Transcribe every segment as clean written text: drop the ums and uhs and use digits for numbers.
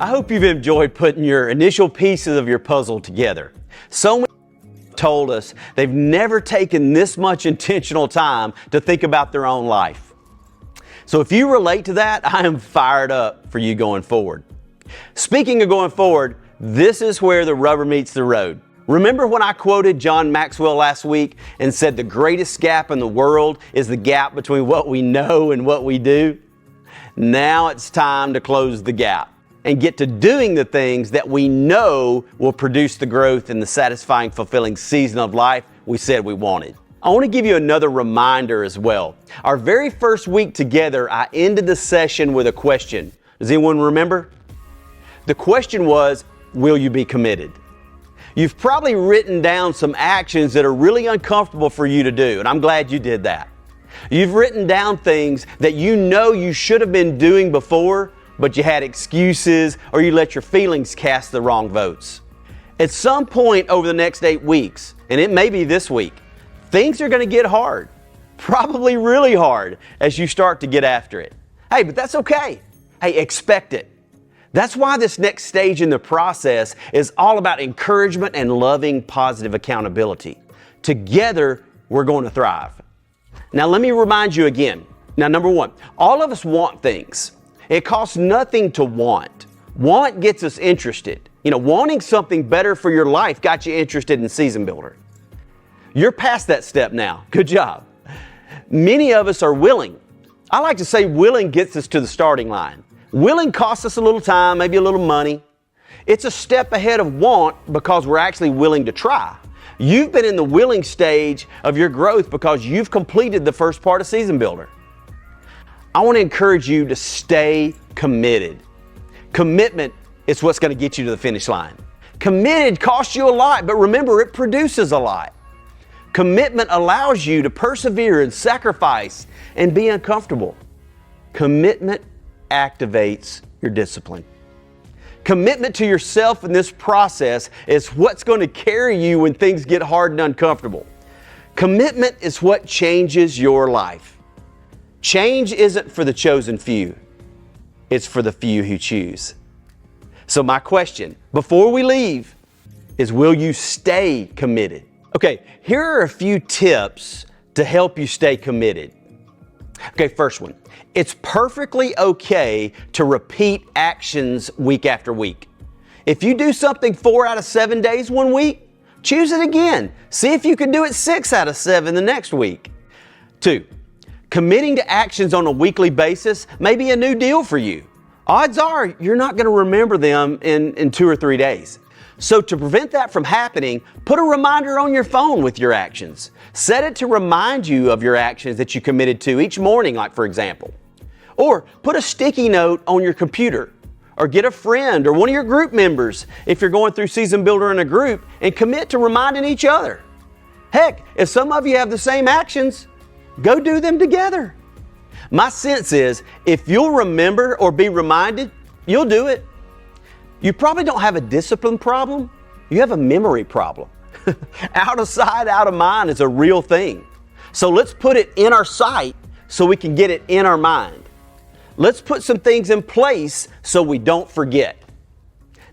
I hope you've enjoyed putting your initial pieces of your puzzle together. So many told us they've never taken this much intentional time to think about their own life. So if you relate to that, I am fired up for you going forward. Speaking of going forward, this is where the rubber meets the road. Remember when I quoted John Maxwell last week and said the greatest gap in the world is the gap between what we know and what we do? Now it's time to close the gap and get to doing the things that we know will produce the growth and the satisfying, fulfilling season of life we said we wanted. I want to give you another reminder as well. Our very first week together, I ended the session with a question. Does anyone remember? The question was, will you be committed? You've probably written down some actions that are really uncomfortable for you to do, and I'm glad you did that. You've written down things that you know you should have been doing before, but you had excuses or you let your feelings cast the wrong votes. At some point over the next 8 weeks, and it may be this week, things are going to get hard, probably really hard as you start to get after it. Hey, but that's okay. Hey, expect it. That's why this next stage in the process is all about encouragement and loving positive accountability. Together, we're going to thrive. Now, let me remind you again. Now, number one, all of us want things. It costs nothing to want. Want gets us interested. Wanting something better for your life got you interested in Season Builder. You're past that step now. Good job. Many of us are willing. I like to say willing gets us to the starting line. Willing costs us a little time, maybe a little money. It's a step ahead of want because we're actually willing to try. You've been in the willing stage of your growth because you've completed the first part of Season Builder. I want to encourage you to stay committed. Commitment is what's going to get you to the finish line. Committed costs you a lot, but remember, it produces a lot. Commitment allows you to persevere and sacrifice and be uncomfortable. Commitment activates your discipline. Commitment to yourself in this process is what's going to carry you when things get hard and uncomfortable. Commitment is what changes your life. Change isn't for the chosen few. It's for the few who choose. So my question, before we leave, is will you stay committed? Okay, here are a few tips to help you stay committed. Okay, first one. It's perfectly okay to repeat actions week after week. If you do something 4 out of 7 days one week, choose it again. See if you can do it 6 out of 7 the next week. 2, committing to actions on a weekly basis may be a new deal for you. Odds are you're not going to remember them in 2 or 3 days. So to prevent that from happening, put a reminder on your phone with your actions. Set it to remind you of your actions that you committed to each morning, like for example. Or put a sticky note on your computer. Or get a friend or one of your group members if you're going through Season Builder in a group and commit to reminding each other. Heck, if some of you have the same actions, go do them together. My sense is if you'll remember or be reminded, you'll do it. You probably don't have a discipline problem. You have a memory problem. Out of sight, out of mind is a real thing. So let's put it in our sight so we can get it in our mind. Let's put some things in place so we don't forget.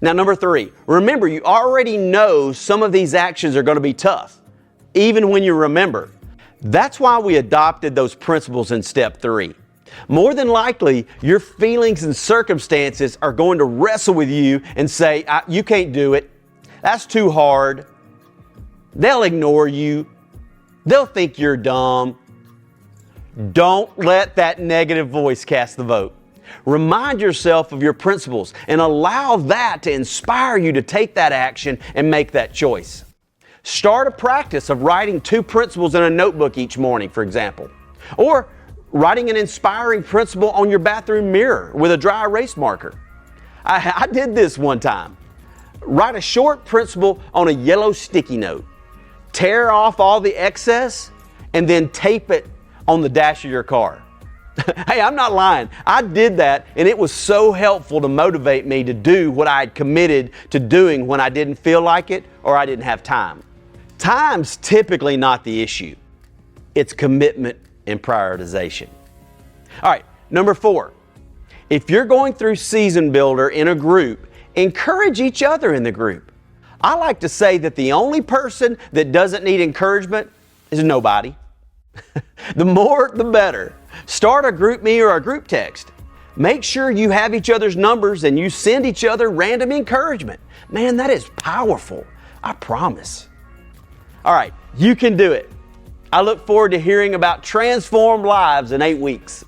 Now, number 3, remember you already know some of these actions are going to be tough, even when you remember. That's why we adopted those principles in step 3. More than likely, your feelings and circumstances are going to wrestle with you and say, you can't do it. That's too hard. They'll ignore you. They'll think you're dumb. Don't let that negative voice cast the vote. Remind yourself of your principles and allow that to inspire you to take that action and make that choice. Start a practice of writing 2 principles in a notebook each morning, for example. Or writing an inspiring principle on your bathroom mirror with a dry erase marker. I did this one time. Write a short principle on a yellow sticky note. Tear off all the excess and then tape it on the dash of your car. Hey, I'm not lying. I did that and it was so helpful to motivate me to do what I had committed to doing when I didn't feel like it or I didn't have time. Time's typically not the issue. It's commitment and prioritization. All right, number 4. If you're going through Season Builder in a group, encourage each other in the group. I like to say that the only person that doesn't need encouragement is nobody. The more, the better. Start a group me or a group text. Make sure you have each other's numbers and you send each other random encouragement. Man, that is powerful. I promise. All right, you can do it. I look forward to hearing about transformed lives in 8 weeks.